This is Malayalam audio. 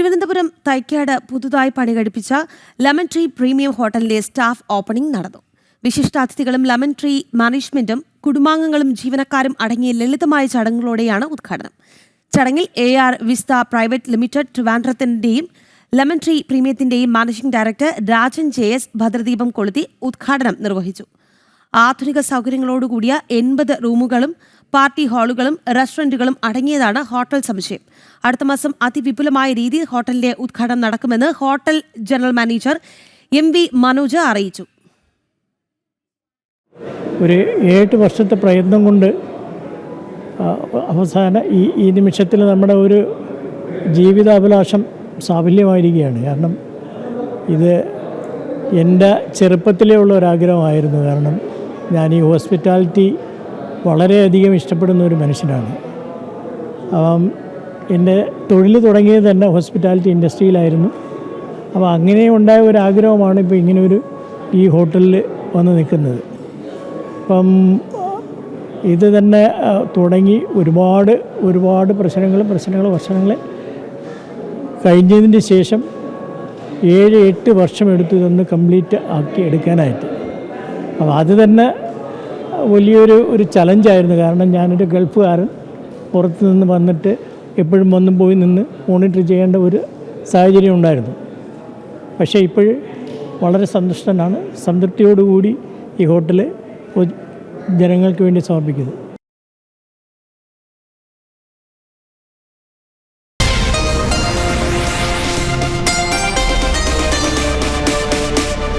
തിരുവനന്തപുരം തൈക്കാട് പുതുതായി പണികഴിപ്പിച്ച ലെമൺ ട്രീ പ്രീമിയം ഹോട്ടലിന്റെ സ്റ്റാഫ് ഓപ്പണിംഗ് നടന്നു. വിശിഷ്ടാതിഥികളും ലെമൺ ട്രീ മാനേജ്മെന്റും കുടുംബാംഗങ്ങളും ജീവനക്കാരും അടങ്ങിയ ലളിതമായ ചടങ്ങുകളോടെയാണ് ഉദ്ഘാടനം. ചടങ്ങിൽ AR വിസ്ത പ്രൈവറ്റ് ലിമിറ്റഡ് ട്രിവാൻഡ്രത്തിന്റെയും ലെമൺ ട്രീ പ്രീമിയത്തിന്റെയും മാനേജിംഗ് ഡയറക്ടർ രാജൻ JS ഭദ്രദീപം കൊളുത്തി ഉദ്ഘാടനം നിർവഹിച്ചു. ആധുനിക സൗകര്യങ്ങളോടുകൂടിയ 80 റൂമുകളും പാർട്ടി ഹാളുകളും റെസ്റ്റോറന്റുകളും അടങ്ങിയതാണ് ഹോട്ടൽ സമുച്ചയം. അടുത്ത മാസം അതിവിപുലമായ രീതിയിൽ ഹോട്ടലിന്റെ ഉദ്ഘാടനം നടക്കുമെന്ന് hotel general manager MV Manoj അറിയിച്ചു. ഒരു 7 വർഷത്തെ പ്രയത്നം കൊണ്ട് അവസാന ഈ നിമിഷത്തിൽ നമ്മുടെ ഒരു ജീവിതാഭിലാഷം സാഫല്യമായിരിക്കുകയാണ്. കാരണം ഇത് എൻ്റെ ചെറുപ്പത്തിലേ ഉള്ള ഒരാഗ്രഹമായിരുന്നു. കാരണം ഞാൻ ഈ ഹോസ്പിറ്റാലിറ്റി വളരെയധികം ഇഷ്ടപ്പെടുന്ന ഒരു മനുഷ്യനാണ്. എൻ്റെ തൊഴിൽ തുടങ്ങിയത് തന്നെ ഹോസ്പിറ്റാലിറ്റി ഇൻഡസ്ട്രിയിലായിരുന്നു. അപ്പോൾ അങ്ങനെ ഉണ്ടായ ഒരു ആഗ്രഹമാണ് ഇപ്പോൾ ഇങ്ങനൊരു ഈ ഹോട്ടലിൽ വന്ന് നിൽക്കുന്നത്. അപ്പം ഇത് തന്നെ തുടങ്ങി ഒരുപാട് വർഷങ്ങൾ കഴിഞ്ഞതിന് ശേഷം 7-8 വർഷം എടുത്തു ഇതൊന്ന് കംപ്ലീറ്റ് ആക്കി എടുക്കാനായിട്ട്. അപ്പോൾ അത് തന്നെ വലിയൊരു ചലഞ്ചായിരുന്നു. കാരണം ഞാനൊരു ഗൾഫുകാരൻ പുറത്ത് നിന്ന് വന്നിട്ട് എപ്പോഴും വന്നും പോയി നിന്ന് മോണിറ്റർ ചെയ്യേണ്ട ഒരു സാഹചര്യം ഉണ്ടായിരുന്നു. പക്ഷേ ഇപ്പോൾ വളരെ സന്തുഷ്ടനാണ്. സംതൃപ്തിയോടുകൂടി ഈ ഹോട്ടൽ ജനങ്ങൾക്ക് വേണ്ടി സമർപ്പിക്കുന്നു.